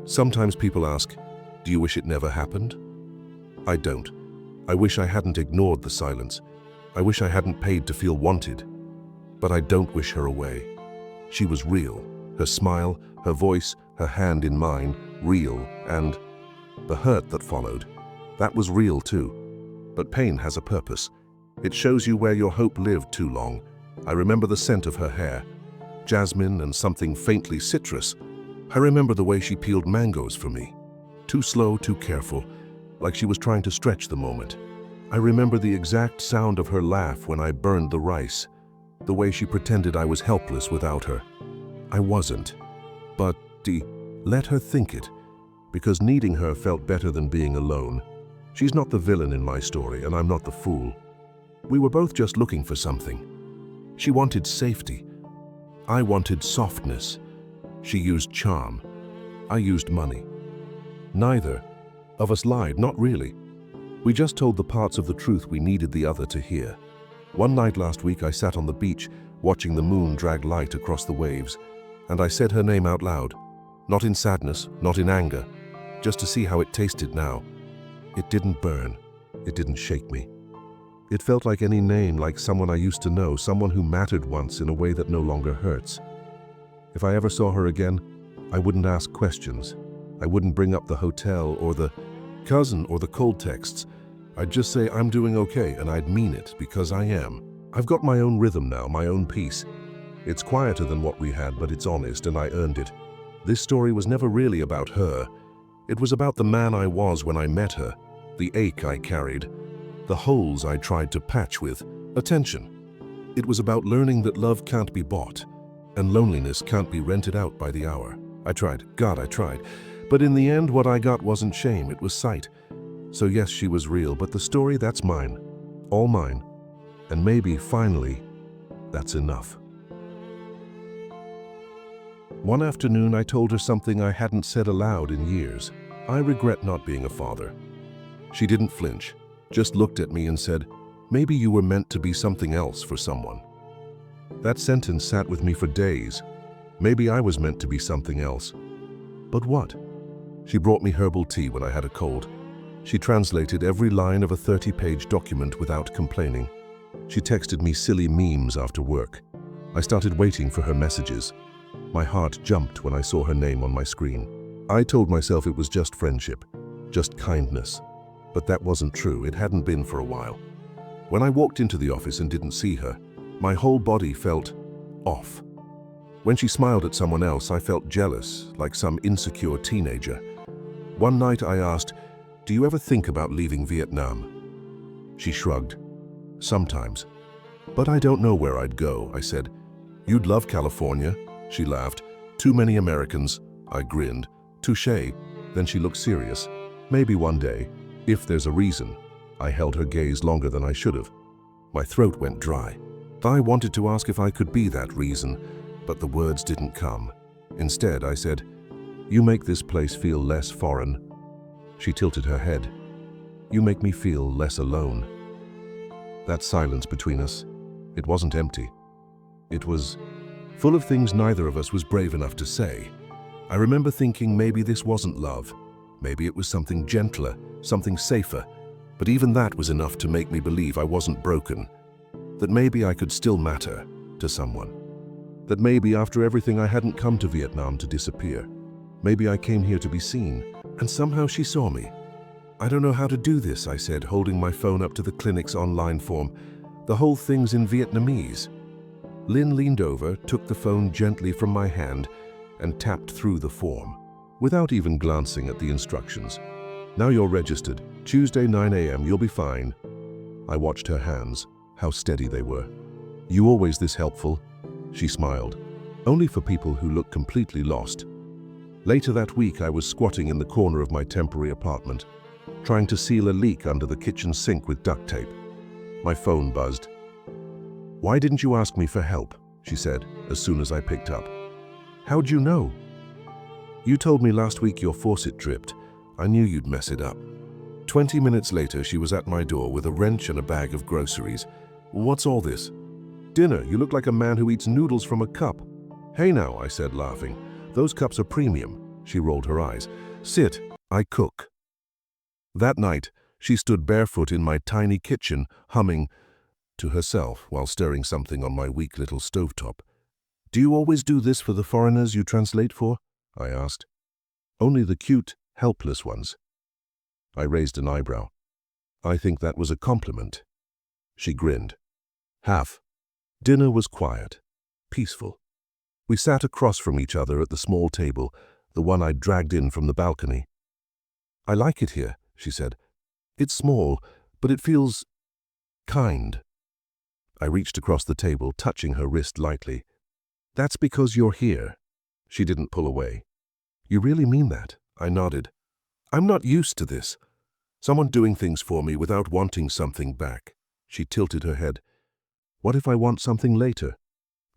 Sometimes people ask, do you wish it never happened? I don't. I wish I hadn't ignored the silence. I wish I hadn't paid to feel wanted. But I don't wish her away. She was real. Her smile, her voice, her hand in mine, real, and the hurt that followed, that was real too. But pain has a purpose. It shows you where your hope lived too long. I remember the scent of her hair, jasmine and something faintly citrus. I remember the way she peeled mangoes for me. Too slow, too careful, like she was trying to stretch the moment. I remember the exact sound of her laugh when I burned the rice, the way she pretended I was helpless without her. I wasn't. But let her think it, because needing her felt better than being alone. She's not the villain in my story, and I'm not the fool. We were both just looking for something. She wanted safety. I wanted softness. She used charm. I used money. Neither of us lied, not really. We just told the parts of the truth we needed the other to hear. One night last week, I sat on the beach, watching the moon drag light across the waves, and I said her name out loud. Not in sadness, not in anger, just to see how it tasted now. It didn't burn. It didn't shake me. It felt like any name, like someone I used to know, someone who mattered once in a way that no longer hurts. If I ever saw her again, I wouldn't ask questions. I wouldn't bring up the hotel or the cousin or the cold texts. I'd just say I'm doing okay, and I'd mean it, because I am. I've got my own rhythm now, my own peace. It's quieter than what we had, but it's honest, and I earned it. This story was never really about her. It was about the man I was when I met her, the ache I carried, the holes I tried to patch with attention. It was about learning that love can't be bought, and loneliness can't be rented out by the hour. I tried. God, I tried. But in the end, what I got wasn't shame, it was sight. So yes, she was real, but the story, that's mine. All mine. And maybe, finally, that's enough. One afternoon, I told her something I hadn't said aloud in years. I regret not being a father. She didn't flinch, just looked at me and said, maybe you were meant to be something else for someone. That sentence sat with me for days. Maybe I was meant to be something else. But what? She brought me herbal tea when I had a cold. She translated every line of a 30-page document without complaining. She texted me silly memes after work. I started waiting for her messages. My heart jumped when I saw her name on my screen. I told myself it was just friendship, just kindness. But that wasn't true. It hadn't been for a while. When I walked into the office and didn't see her, my whole body felt off. When she smiled at someone else, I felt jealous, like some insecure teenager. One night I asked, do you ever think about leaving Vietnam? She shrugged. Sometimes. But I don't know where I'd go, I said. You'd love California. She laughed. Too many Americans. I grinned. Touché. Then she looked serious. Maybe one day, if there's a reason. I held her gaze longer than I should have. My throat went dry. I wanted to ask if I could be that reason, but the words didn't come. Instead, I said, you make this place feel less foreign. She tilted her head. You make me feel less alone. That silence between us, it wasn't empty. It was full of things neither of us was brave enough to say. I remember thinking maybe this wasn't love. Maybe it was something gentler, something safer. But even that was enough to make me believe I wasn't broken. That maybe I could still matter to someone. That maybe after everything I hadn't come to Vietnam to disappear. Maybe I came here to be seen, and somehow she saw me. I don't know how to do this, I said, holding my phone up to the clinic's online form. The whole thing's in Vietnamese. Lynn leaned over, took the phone gently from my hand, and tapped through the form, without even glancing at the instructions. Now you're registered. Tuesday 9 a.m. You'll be fine. I watched her hands, how steady they were. You always this helpful? She smiled. Only for people who look completely lost. Later that week, I was squatting in the corner of my temporary apartment, trying to seal a leak under the kitchen sink with duct tape. My phone buzzed. Why didn't you ask me for help? She said, as soon as I picked up. How'd you know? You told me last week your faucet dripped. I knew you'd mess it up. 20 minutes later, she was at my door with a wrench and a bag of groceries. What's all this? Dinner. You look like a man who eats noodles from a cup. Hey now, I said, laughing. Those cups are premium. She rolled her eyes. Sit, I cook. That night, she stood barefoot in my tiny kitchen, humming to herself while stirring something on my weak little stovetop. Do you always do this for the foreigners you translate for? I asked. Only the cute, helpless ones. I raised an eyebrow. I think that was a compliment. She grinned. Half. Dinner was quiet, peaceful. We sat across from each other at the small table, the one I'd dragged in from the balcony. I like it here, she said. It's small, but it feels kind. I reached across the table, touching her wrist lightly. That's because you're here. She didn't pull away. You really mean that? I nodded. I'm not used to this. Someone doing things for me without wanting something back. She tilted her head. What if I want something later?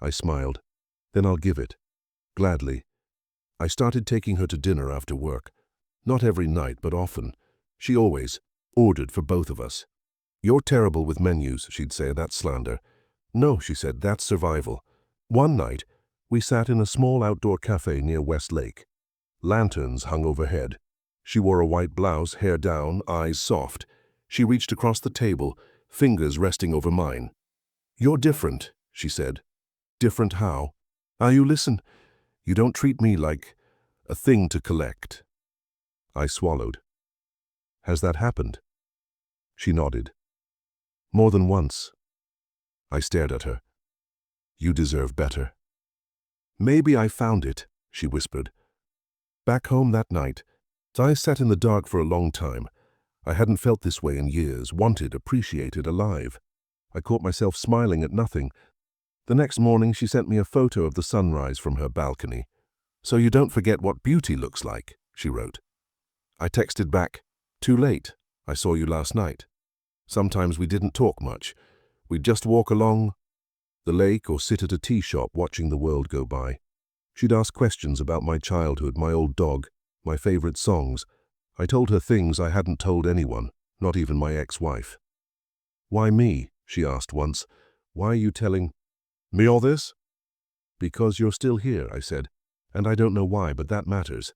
I smiled. Then I'll give it. Gladly. I started taking her to dinner after work. Not every night, but often. She always ordered for both of us. You're terrible with menus, she'd say. That's slander. No, she said, that's survival. One night, we sat in a small outdoor cafe near West Lake. Lanterns hung overhead. She wore a white blouse, hair down, eyes soft. She reached across the table, fingers resting over mine. You're different, she said. Different how? You listen. You don't treat me like a thing to collect. I swallowed. Has that happened? She nodded. More than once. I stared at her. You deserve better. Maybe I found it, she whispered. Back home that night, I sat in the dark for a long time. I hadn't felt this way in years, wanted, appreciated, alive. I caught myself smiling at nothing. The next morning, she sent me a photo of the sunrise from her balcony. So you don't forget what beauty looks like, she wrote. I texted back, too late. I saw you last night. Sometimes we didn't talk much. We'd just walk along the lake or sit at a tea shop watching the world go by. She'd ask questions about my childhood, my old dog, my favorite songs. I told her things I hadn't told anyone, not even my ex-wife. Why me? She asked once. Why are you telling me all this? Because you're still here, I said, and I don't know why, but that matters.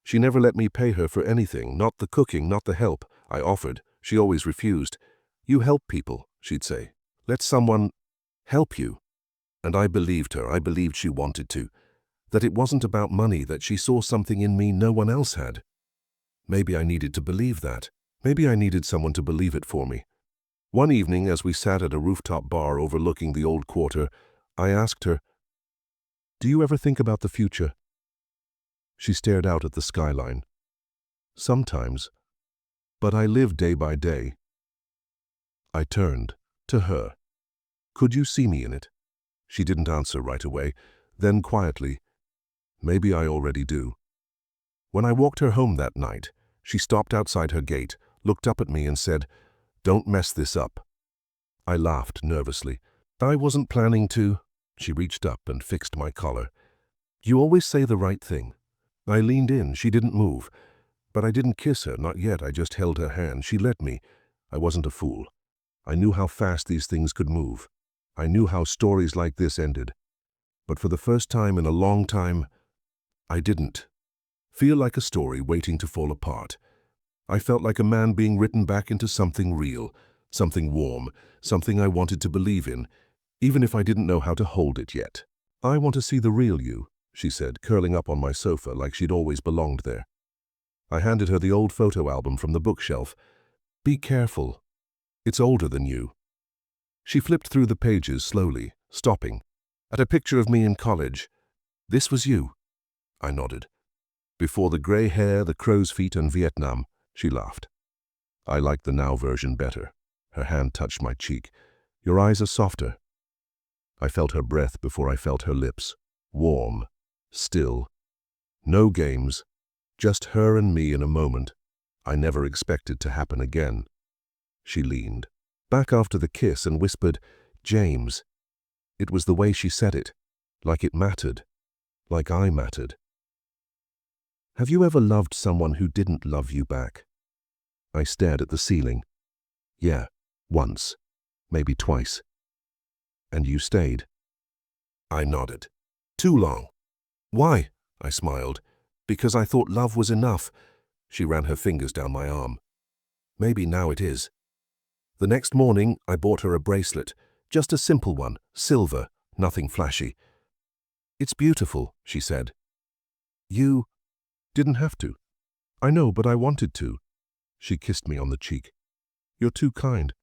She never let me pay her for anything, not the cooking, not the help. I offered. She always refused. You help people, she'd say. Let someone help you. And I believed her. I believed she wanted to. That it wasn't about money, that she saw something in me no one else had. Maybe I needed to believe that. Maybe I needed someone to believe it for me. One evening, as we sat at a rooftop bar overlooking the old quarter, I asked her, do you ever think about the future? She stared out at the skyline. Sometimes. But I live day by day. I turned to her. Could you see me in it? She didn't answer right away. Then quietly, maybe I already do. When I walked her home that night, she stopped outside her gate, looked up at me and said, don't mess this up. I laughed nervously. I wasn't planning to. She reached up and fixed my collar. You always say the right thing. I leaned in. She didn't move. But I didn't kiss her, not yet. I just held her hand. She let me. I wasn't a fool. I knew how fast these things could move. I knew how stories like this ended. But for the first time in a long time, I didn't feel like a story waiting to fall apart. I felt like a man being written back into something real, something warm, something I wanted to believe in, even if I didn't know how to hold it yet. I want to see the real you, she said, curling up on my sofa like she'd always belonged there. I handed her the old photo album from the bookshelf. Be careful. It's older than you. She flipped through the pages slowly, stopping, at a picture of me in college. This was you. I nodded. Before the gray hair, the crow's feet, and Vietnam, she laughed. I liked the now version better. Her hand touched my cheek. Your eyes are softer. I felt her breath before I felt her lips. Warm. Still. No games. Just her and me in a moment I never expected to happen again. She leaned back after the kiss and whispered, James. It was the way she said it, like it mattered, like I mattered. Have you ever loved someone who didn't love you back? I stared at the ceiling. Yeah, once, maybe twice. And you stayed? I nodded. Too long. Why? I smiled. Because I thought love was enough. She ran her fingers down my arm. Maybe now it is. The next morning, I bought her a bracelet. Just a simple one, silver, nothing flashy. It's beautiful, she said. You didn't have to. I know, but I wanted to. She kissed me on the cheek. You're too kind.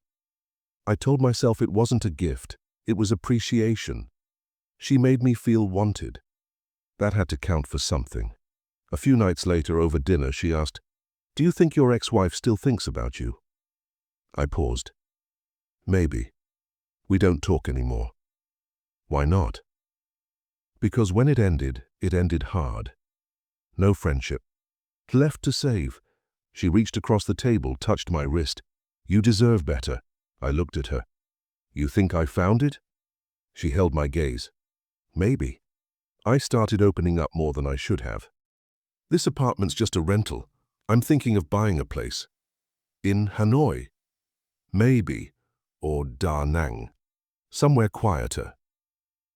I told myself it wasn't a gift, it was appreciation. She made me feel wanted. That had to count for something. A few nights later, over dinner, she asked, "Do you think your ex-wife still thinks about you?" I paused. Maybe. We don't talk anymore. Why not? Because when it ended hard. No friendship. Left to save. She reached across the table, touched my wrist. You deserve better. I looked at her. You think I found it? She held my gaze. Maybe. I started opening up more than I should have. This apartment's just a rental. I'm thinking of buying a place. In Hanoi. Maybe. Or Da Nang. Somewhere quieter.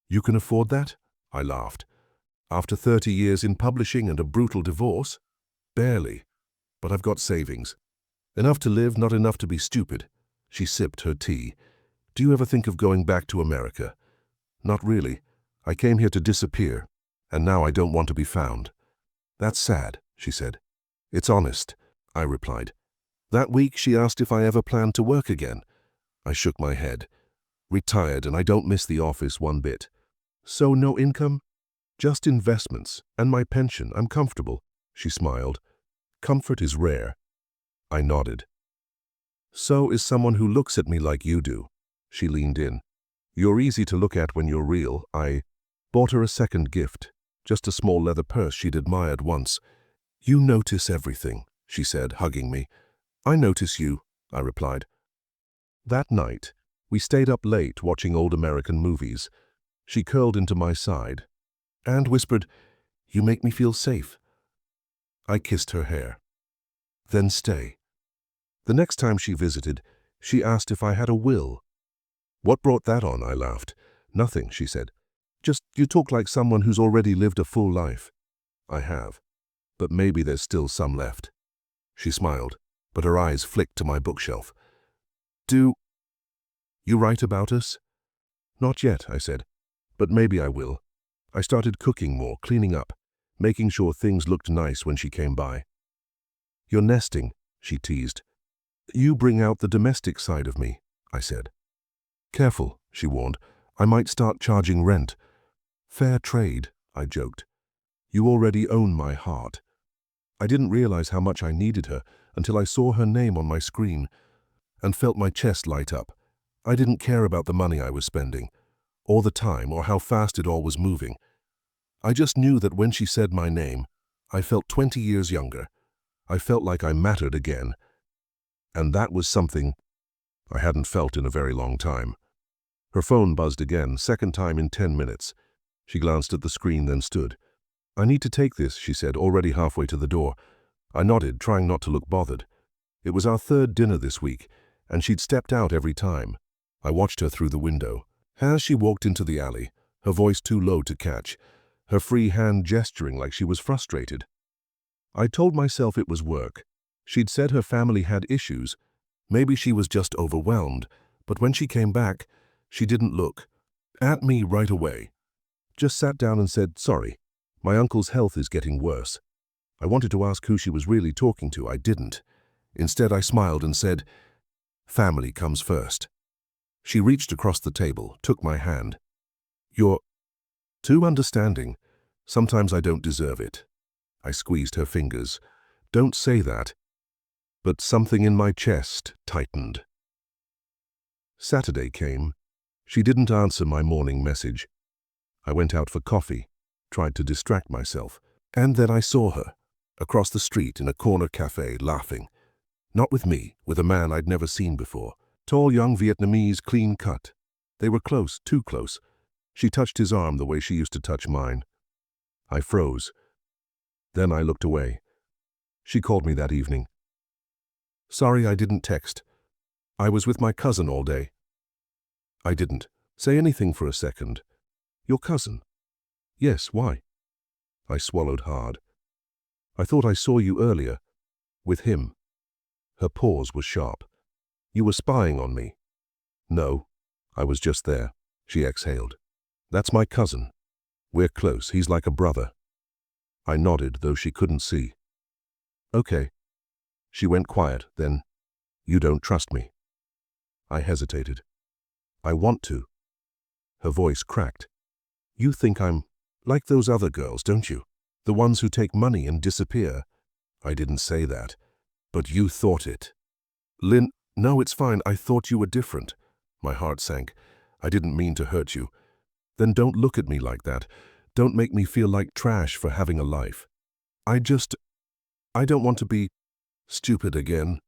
You can afford that? I laughed. After 30 years in publishing and a brutal divorce? Barely. But I've got savings. Enough to live, not enough to be stupid. She sipped her tea. Do you ever think of going back to America? Not really. I came here to disappear, and now I don't want to be found. That's sad, she said. It's honest, I replied. That week she asked if I ever planned to work again. I shook my head. Retired, and I don't miss the office one bit. So no income? Just investments, and my pension. I'm comfortable. She smiled. Comfort is rare. I nodded. So is someone who looks at me like you do. She leaned in. You're easy to look at when you're real. I bought her a second gift, just a small leather purse she'd admired once. You notice everything, she said, hugging me. I notice you, I replied. That night, we stayed up late watching old American movies. She curled into my side and whispered, You make me feel safe. I kissed her hair. Then stay. The next time she visited, she asked if I had a will. What brought that on? I laughed. Nothing, she said. Just you talk like someone who's already lived a full life. I have. But maybe there's still some left. She smiled, but her eyes flicked to my bookshelf. Do you write about us? Not yet, I said. But maybe I will. I started cooking more, cleaning up, making sure things looked nice when she came by. You're nesting, she teased. You bring out the domestic side of me, I said. Careful, she warned. I might start charging rent. Fair trade, I joked. You already own my heart. I didn't realize how much I needed her until I saw her name on my screen and felt my chest light up. I didn't care about the money I was spending, or the time, or how fast it all was moving. I just knew that when she said my name, I felt 20 years younger. I felt like I mattered again. And that was something I hadn't felt in a very long time. Her phone buzzed again, second time in 10 minutes. She glanced at the screen, then stood. I need to take this, she said, already halfway to the door. I nodded, trying not to look bothered. It was our third dinner this week, and she'd stepped out every time. I watched her through the window. As she walked into the alley, her voice too low to catch, her free hand gesturing like she was frustrated. I told myself it was work. She'd said her family had issues. Maybe she was just overwhelmed, but when she came back, she didn't look at me right away. Just sat down and said, Sorry, my uncle's health is getting worse. I wanted to ask who she was really talking to. I didn't. Instead, I smiled and said, Family comes first. She reached across the table, took my hand. You're too understanding. Sometimes I don't deserve it. I squeezed her fingers. Don't say that. But something in my chest tightened. Saturday came. She didn't answer my morning message. I went out for coffee, tried to distract myself, and then I saw her, across the street in a corner cafe, laughing. Not with me, with a man I'd never seen before. Tall, young Vietnamese, clean cut. They were close, too close. She touched his arm the way she used to touch mine. I froze. Then I looked away. She called me that evening. Sorry I didn't text. I was with my cousin all day. I didn't say anything for a second. Your cousin? Yes, why? I swallowed hard. I thought I saw you earlier. With him. Her pause was sharp. You were spying on me. No, I was just there, she exhaled. That's my cousin. We're close, he's like a brother. I nodded, though she couldn't see. Okay. She went quiet, then, you don't trust me. I hesitated. I want to. Her voice cracked. You think I'm like those other girls, don't you? The ones who take money and disappear. I didn't say that. But you thought it. Lynn, no, it's fine. I thought you were different. My heart sank. I didn't mean to hurt you. Then don't look at me like that. Don't make me feel like trash for having a life. I don't want to be stupid again.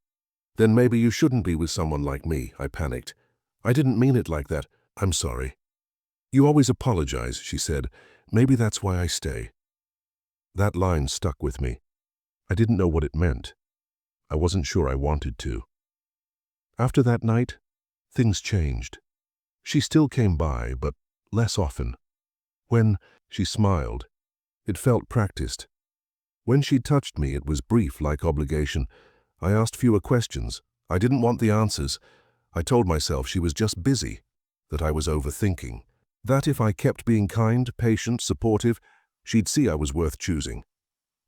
Then maybe you shouldn't be with someone like me, I panicked. I didn't mean it like that. I'm sorry. You always apologize, she said. Maybe that's why I stay. That line stuck with me. I didn't know what it meant. I wasn't sure I wanted to. After that night, things changed. She still came by, but less often. When she smiled, it felt practiced. When she touched me, it was brief, like obligation. I asked fewer questions. I didn't want the answers. I told myself she was just busy, that I was overthinking, that if I kept being kind, patient, supportive, she'd see I was worth choosing.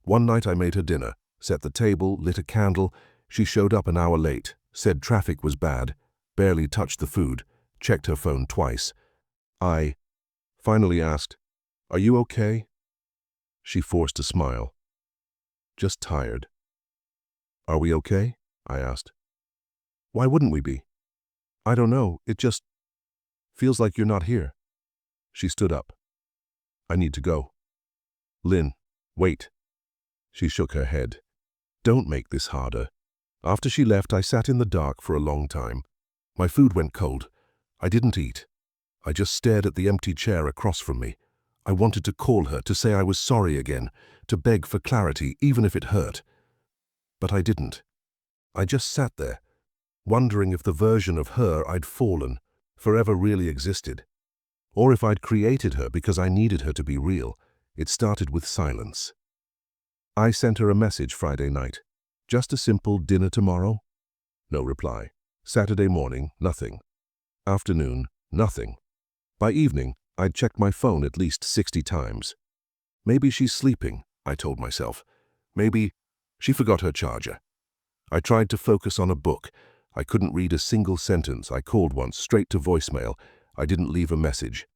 One night I made her dinner, set the table, lit a candle. She showed up an hour late, said traffic was bad, barely touched the food, checked her phone twice. I finally asked, "Are you okay?" She forced a smile. Just tired. Are we okay? I asked. Why wouldn't we be? I don't know, it just feels like you're not here. She stood up. I need to go. Lynn, wait. She shook her head. Don't make this harder. After she left, I sat in the dark for a long time. My food went cold. I didn't eat. I just stared at the empty chair across from me. I wanted to call her, to say I was sorry again, to beg for clarity, even if it hurt. But I didn't. I just sat there, wondering if the version of her I'd fallen forever really existed, or if I'd created her because I needed her to be real. It started with silence. I sent her a message Friday night. Just a simple dinner tomorrow? No reply. Saturday morning, nothing. Afternoon, nothing. By evening, I'd checked my phone at least 60 times. Maybe she's sleeping, I told myself. Maybe she forgot her charger. I tried to focus on a book. I couldn't read a single sentence. I called once, straight to voicemail. I didn't leave a message.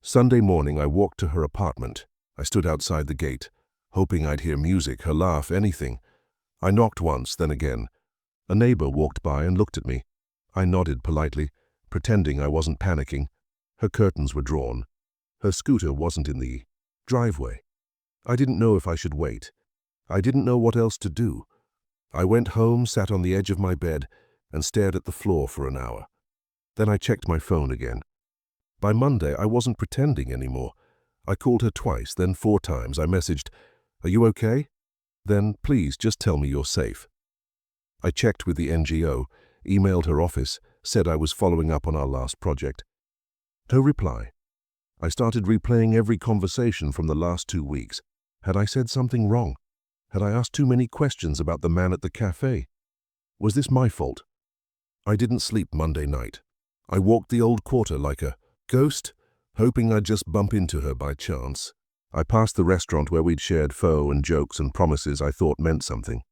Sunday morning, I walked to her apartment. I stood outside the gate, hoping I'd hear music, her laugh, anything. I knocked once, then again. A neighbor walked by and looked at me. I nodded politely, pretending I wasn't panicking. Her curtains were drawn. Her scooter wasn't in the driveway. I didn't know if I should wait. I didn't know what else to do. I went home, sat on the edge of my bed, and stared at the floor for an hour. Then I checked my phone again. By Monday, I wasn't pretending anymore. I called her twice, then 4 times. I messaged, "Are you okay? Then please just tell me you're safe." I checked with the NGO, emailed her office, said I was following up on our last project. No reply. I started replaying every conversation from the last 2 weeks. Had I said something wrong? Had I asked too many questions about the man at the cafe? Was this my fault? I didn't sleep Monday night. I walked the old quarter like a ghost, hoping I'd just bump into her by chance. I passed the restaurant where we'd shared pho and jokes and promises I thought meant something.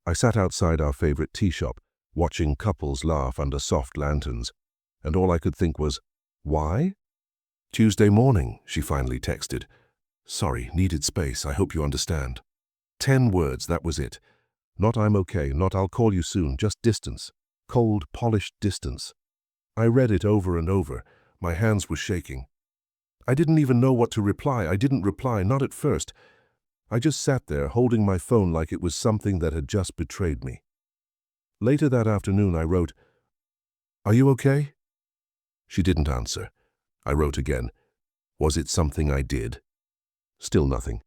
I sat outside our favorite tea shop, watching couples laugh under soft lanterns, and all I could think was, why? Tuesday morning, she finally texted. Sorry, needed space, I hope you understand. 10 words, that was it. Not I'm okay, not I'll call you soon, just distance. Cold, polished distance. I read it over and over. My hands were shaking. I didn't even know what to reply. I didn't reply, not at first. I just sat there, holding my phone like it was something that had just betrayed me. Later that afternoon, I wrote, "Are you okay?" She didn't answer. I wrote again. Was it something I did? Still nothing.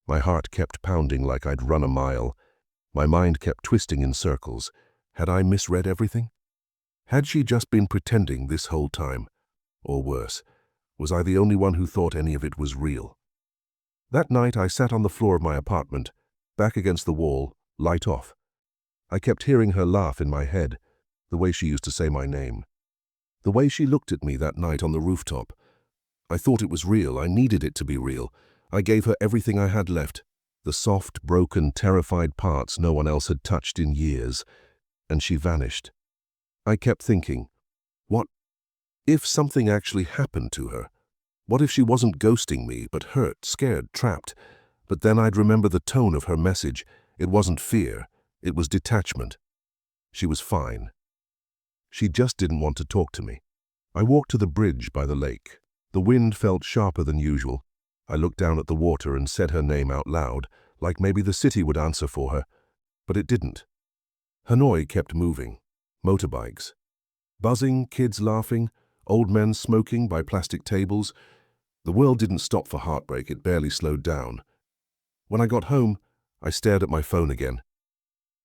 My heart kept pounding like I'd run a mile. My mind kept twisting in circles. Had I misread everything? Had she just been pretending this whole time? Or worse, was I the only one who thought any of it was real? That night I sat on the floor of my apartment, back against the wall, light off. I kept hearing her laugh in my head, the way she used to say my name. The way she looked at me that night on the rooftop. I thought it was real. I needed it to be real. I gave her everything I had left, the soft, broken, terrified parts no one else had touched in years, and she vanished. I kept thinking, what if something actually happened to her? What if she wasn't ghosting me, but hurt, scared, trapped? But then I'd remember the tone of her message. It wasn't fear, it was detachment. She was fine. She just didn't want to talk to me. I walked to the bridge by the lake. The wind felt sharper than usual. I looked down at the water and said her name out loud, like maybe the city would answer for her. But it didn't. Hanoi kept moving. Motorbikes. Buzzing, kids laughing, old men smoking by plastic tables. The world didn't stop for heartbreak, it barely slowed down. When I got home, I stared at my phone again.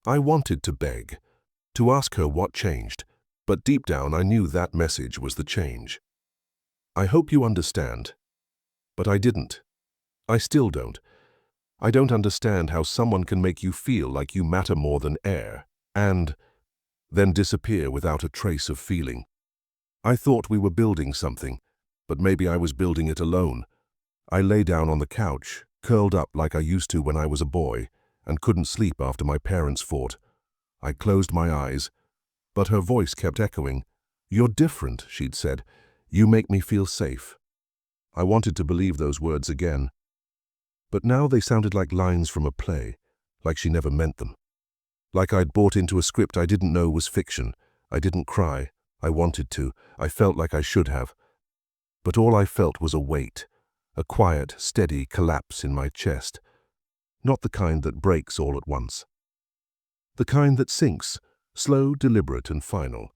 I wanted to beg, to ask her what changed, but deep down I knew that message was the change. I hope you understand. But I didn't. I still don't. I don't understand how someone can make you feel like you matter more than air, and then disappear without a trace of feeling. I thought we were building something, but maybe I was building it alone. I lay down on the couch, curled up like I used to when I was a boy, and couldn't sleep after my parents fought. I closed my eyes, but her voice kept echoing. "You're different," she'd said. "You make me feel safe." I wanted to believe those words again. But now they sounded like lines from a play, like she never meant them. Like I'd bought into a script I didn't know was fiction. I didn't cry. I wanted to. I felt like I should have. But all I felt was a weight, a quiet, steady collapse in my chest. Not the kind that breaks all at once. The kind that sinks, slow, deliberate, and final.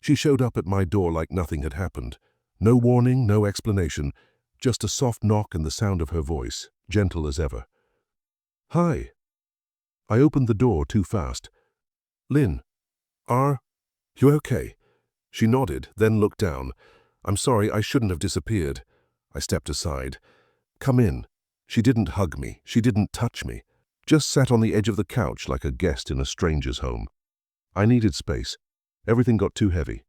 She showed up at my door like nothing had happened. No warning, no explanation, just a soft knock and the sound of her voice, gentle as ever. "Hi." I opened the door too fast. "Lynn, are you okay?" She nodded, then looked down. "I'm sorry, I shouldn't have disappeared." I stepped aside. "Come in." She didn't hug me, she didn't touch me, just sat on the edge of the couch like a guest in a stranger's home. I needed space. Everything got too heavy.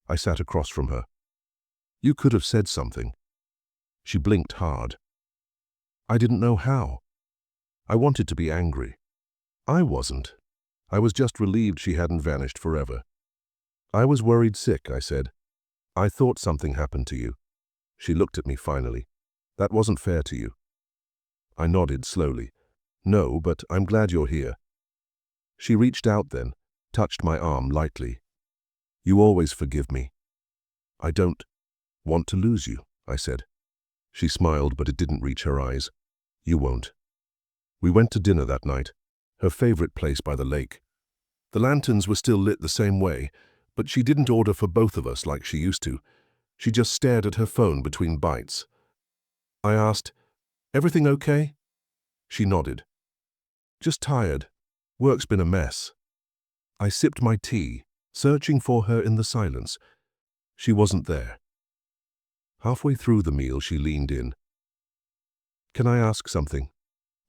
I sat across from her. "You could have said something." She blinked hard. I didn't know how. I wanted to be angry. I wasn't. I was just relieved she hadn't vanished forever. "I was worried sick," I said. "I thought something happened to you." She looked at me finally. "That wasn't fair to you." I nodded slowly. "No, but I'm glad you're here." She reached out then, touched my arm lightly. "You always forgive me." "I don't want to lose you," I said. She smiled, but it didn't reach her eyes. "You won't." We went to dinner that night, her favorite place by the lake. The lanterns were still lit the same way, but she didn't order for both of us like she used to. She just stared at her phone between bites. I asked, "Everything okay?" She nodded. "Just tired. Work's been a mess." I sipped my tea, searching for her in the silence. She wasn't there. Halfway through the meal, she leaned in. "Can I ask something?"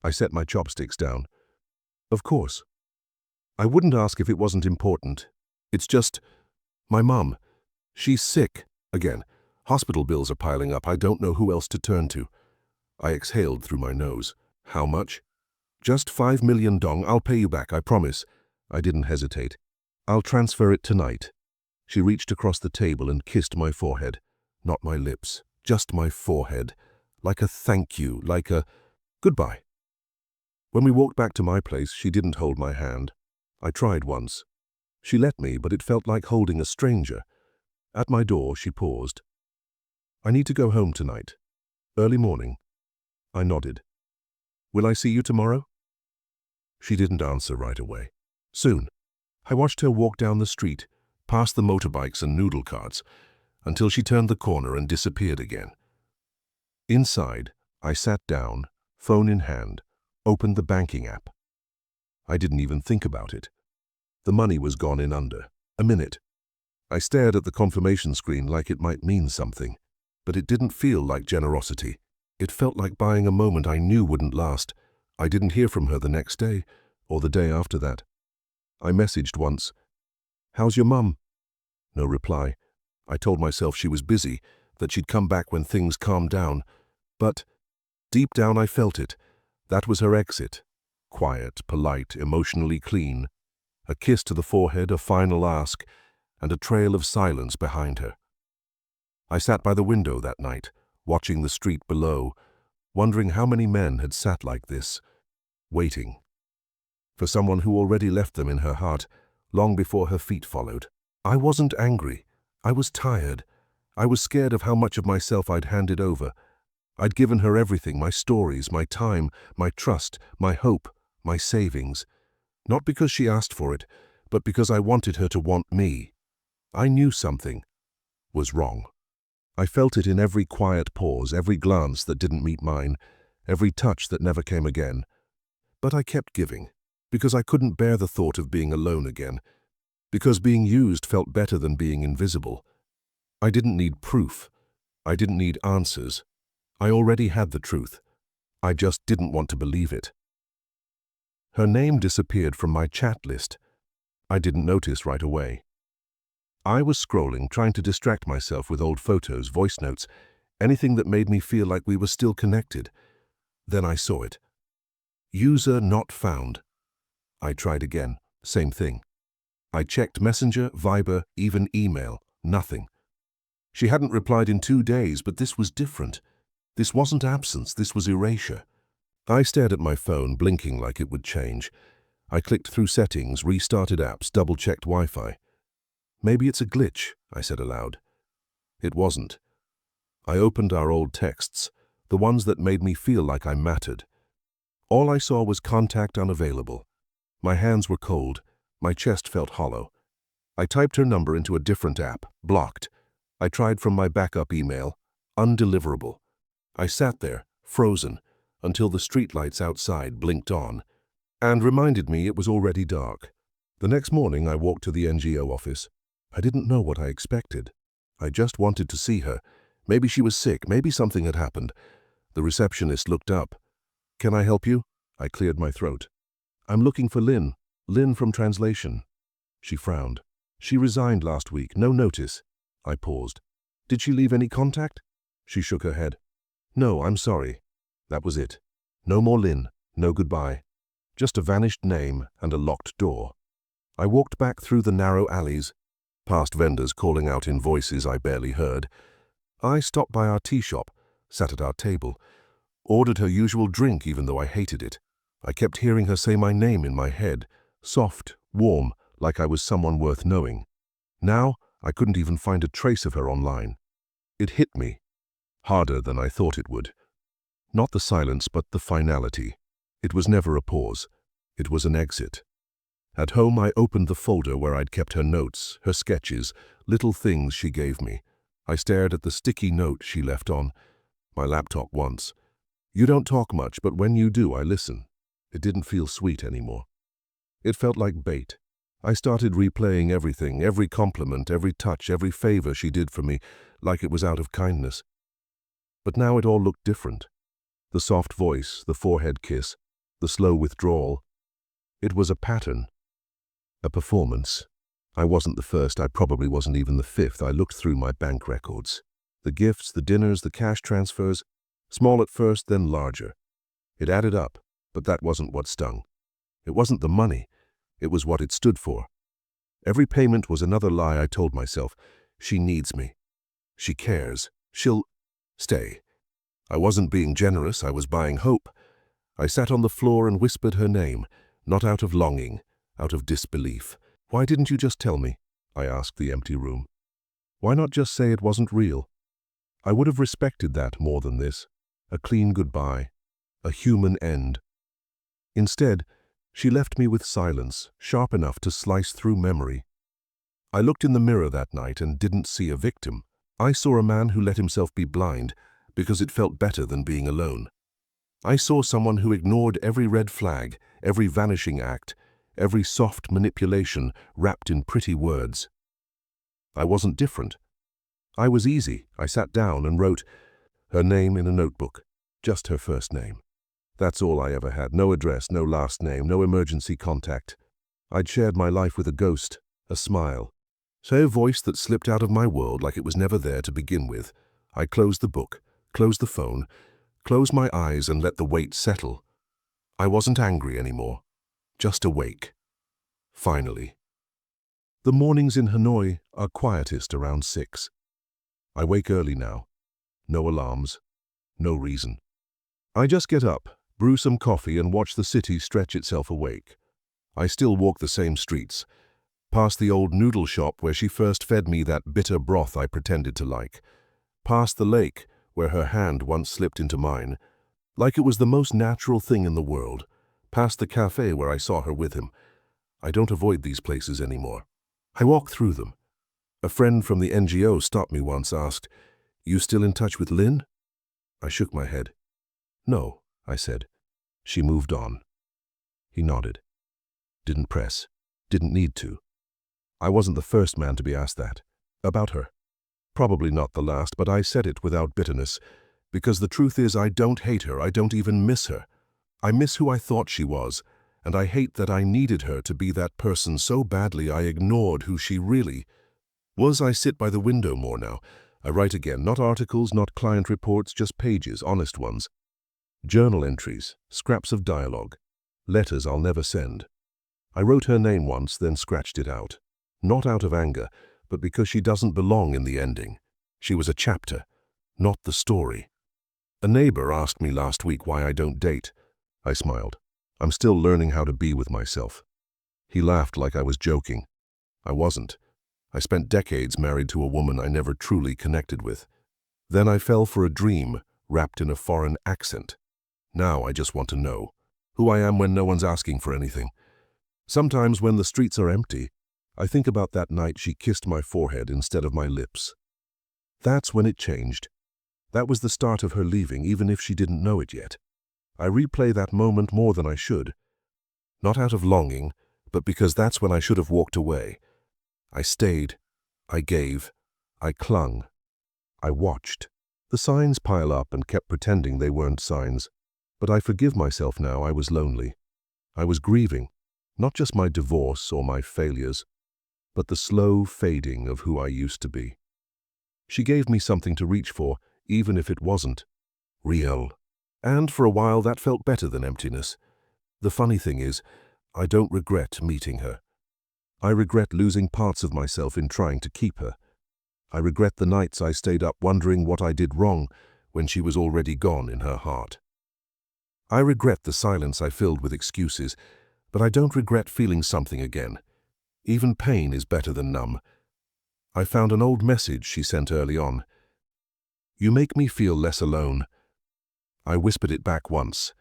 I set my chopsticks down. "Of course." "I wouldn't ask if it wasn't important. It's just, my mum, she's sick again. Hospital bills are piling up. I don't know who else to turn to." I exhaled through my nose. "How much?" "Just 5 million dong. I'll pay you back, I promise." I didn't hesitate. "I'll transfer it tonight." She reached across the table and kissed my forehead. Not my lips, just my forehead. Like a thank you, like a goodbye. When we walked back to my place, she didn't hold my hand. I tried once. She let me, but it felt like holding a stranger. At my door, she paused. "I need to go home tonight. Early morning." I nodded. "Will I see you tomorrow?" She didn't answer right away. "Soon." I watched her walk down the street, past the motorbikes and noodle carts, until she turned the corner and disappeared again. Inside, I sat down, phone in hand, opened the banking app. I didn't even think about it. The money was gone in under a minute. I stared at the confirmation screen like it might mean something, but it didn't feel like generosity. It felt like buying a moment I knew wouldn't last. I didn't hear from her the next day or the day after that. I messaged once, "How's your mum?" No reply. I told myself she was busy, that she'd come back when things calmed down. But deep down I felt it. That was her exit. Quiet, polite, emotionally clean. A kiss to the forehead, a final ask, and a trail of silence behind her. I sat by the window that night, watching the street below, wondering how many men had sat like this, waiting for someone who already left them in her heart long before her feet followed. I wasn't angry. I was tired. I was scared of how much of myself I'd handed over. I'd given her everything, my stories, my time, my trust, my hope, my savings. Not because she asked for it, but because I wanted her to want me. I knew something was wrong. I felt it in every quiet pause, every glance that didn't meet mine, every touch that never came again. But I kept giving, because I couldn't bear the thought of being alone again, because being used felt better than being invisible. I didn't need proof. I didn't need answers. I already had the truth. I just didn't want to believe it. Her name disappeared from my chat list. I didn't notice right away. I was scrolling, trying to distract myself with old photos, voice notes, anything that made me feel like we were still connected. Then I saw it. User not found. I tried again. Same thing. I checked Messenger, Viber, even email. Nothing. She hadn't replied in 2 days, but this was different. This wasn't absence, this was erasure. I stared at my phone, blinking like it would change. I clicked through settings, restarted apps, double-checked Wi-Fi. Maybe it's a glitch, I said aloud. It wasn't. I opened our old texts, the ones that made me feel like I mattered. All I saw was contact unavailable. My hands were cold. My chest felt hollow. I typed her number into a different app, blocked. I tried from my backup email, undeliverable. I sat there, frozen, until the streetlights outside blinked on and reminded me it was already dark. The next morning I walked to the NGO office. I didn't know what I expected. I just wanted to see her. Maybe she was sick, maybe something had happened. The receptionist looked up. "Can I help you?" I cleared my throat. "I'm looking for Lynn. Lynn from translation." She frowned. "She resigned last week, no notice." I paused. "Did she leave any contact?" She shook her head. "No, I'm sorry." That was it. No more Lynn, no goodbye. Just a vanished name and a locked door. I walked back through the narrow alleys, past vendors calling out in voices I barely heard. I stopped by our tea shop, sat at our table, ordered her usual drink even though I hated it. I kept hearing her say my name in my head, soft, warm, like I was someone worth knowing. Now, I couldn't even find a trace of her online. It hit me, harder than I thought it would. Not the silence, but the finality. It was never a pause. It was an exit. At home, I opened the folder where I'd kept her notes, her sketches, little things she gave me. I stared at the sticky note she left on my laptop once. "You don't talk much, but when you do, I listen." It didn't feel sweet anymore. It felt like bait. I started replaying everything, every compliment, every touch, every favor she did for me, like it was out of kindness. But now it all looked different. The soft voice, the forehead kiss, the slow withdrawal. It was a pattern, a performance. I wasn't the first, I probably wasn't even the fifth. I looked through my bank records. The gifts, the dinners, the cash transfers, small at first, then larger. It added up, but that wasn't what stung. It wasn't the money, it was what it stood for. Every payment was another lie I told myself. She needs me. She cares. She'll stay. I wasn't being generous, I was buying hope. I sat on the floor and whispered her name, not out of longing, out of disbelief. "Why didn't you just tell me?" I asked the empty room. Why not just say it wasn't real? I would have respected that more than this. A clean goodbye. A human end. Instead, she left me with silence, sharp enough to slice through memory. I looked in the mirror that night and didn't see a victim. I saw a man who let himself be blind because it felt better than being alone. I saw someone who ignored every red flag, every vanishing act, every soft manipulation wrapped in pretty words. I wasn't different. I was easy. I sat down and wrote her name in a notebook, just her first name. That's all I ever had. No address, no last name, no emergency contact. I'd shared my life with a ghost, a smile. So a voice that slipped out of my world like it was never there to begin with. I closed the book, closed the phone, closed my eyes and let the weight settle. I wasn't angry anymore, just awake. Finally. The mornings in Hanoi are quietest around 6. I wake early now. No alarms, no reason. I just get up, brew some coffee and watch the city stretch itself awake. I still walk the same streets, past the old noodle shop where she first fed me that bitter broth I pretended to like, past the lake where her hand once slipped into mine, like it was the most natural thing in the world, past the cafe where I saw her with him. I don't avoid these places anymore. I walk through them. A friend from the NGO stopped me once, asked, "You still in touch with Lynn?" I shook my head. "No," I said. She moved on. He nodded. Didn't press. Didn't need to. I wasn't the first man to be asked that. About her. Probably not the last, but I said it without bitterness, because the truth is I don't hate her, I don't even miss her. I miss who I thought she was, and I hate that I needed her to be that person so badly I ignored who she really was. I sit by the window more now. I write again, not articles, not client reports, just pages, honest ones. Journal entries, scraps of dialogue, letters I'll never send. I wrote her name once, then scratched it out. Not out of anger, but because she doesn't belong in the ending. She was a chapter, not the story. A neighbor asked me last week why I don't date. I smiled. I'm still learning how to be with myself. He laughed like I was joking. I wasn't. I spent decades married to a woman I never truly connected with. Then I fell for a dream wrapped in a foreign accent. Now I just want to know who I am when no one's asking for anything. Sometimes when the streets are empty, I think about that night she kissed my forehead instead of my lips. That's when it changed. That was the start of her leaving, even if she didn't know it yet. I replay that moment more than I should. Not out of longing, but because that's when I should have walked away. I stayed. I gave. I clung. I watched. The signs pile up and kept pretending they weren't signs. But I forgive myself now. I was lonely. I was grieving, not just my divorce or my failures, but the slow fading of who I used to be. She gave me something to reach for, even if it wasn't real. And for a while that felt better than emptiness. The funny thing is, I don't regret meeting her. I regret losing parts of myself in trying to keep her. I regret the nights I stayed up wondering what I did wrong when she was already gone in her heart. I regret the silence I filled with excuses, but I don't regret feeling something again. Even pain is better than numb. I found an old message she sent early on. "You make me feel less alone." I whispered it back once.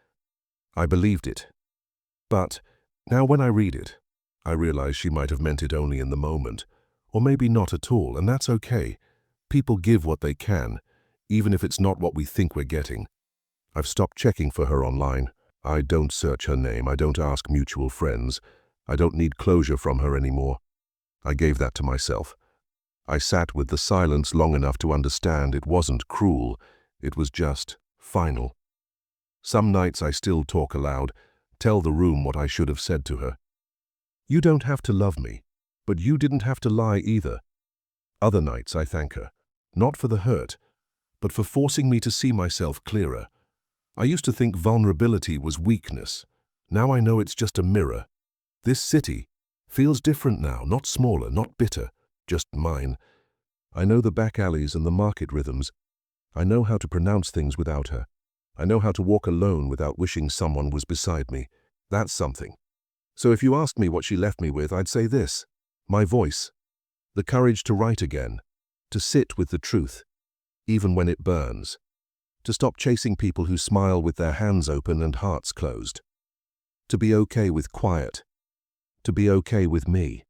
I believed it. But now when I read it, I realize she might have meant it only in the moment, or maybe not at all, and that's okay. People give what they can, even if it's not what we think we're getting. I've stopped checking for her online. I don't search her name. I don't ask mutual friends. I don't need closure from her anymore. I gave that to myself. I sat with the silence long enough to understand it wasn't cruel. It was just final. Some nights I still talk aloud, tell the room what I should have said to her. "You don't have to love me, but you didn't have to lie either." Other nights I thank her, not for the hurt, but for forcing me to see myself clearer. I used to think vulnerability was weakness. Now I know it's just a mirror. This city feels different now, not smaller, not bitter, just mine. I know the back alleys and the market rhythms. I know how to pronounce things without her. I know how to walk alone without wishing someone was beside me. That's something. So if you asked me what she left me with, I'd say this: my voice, the courage to write again, to sit with the truth, even when it burns, to stop chasing people who smile with their hands open and hearts closed, to be okay with quiet, to be okay with me.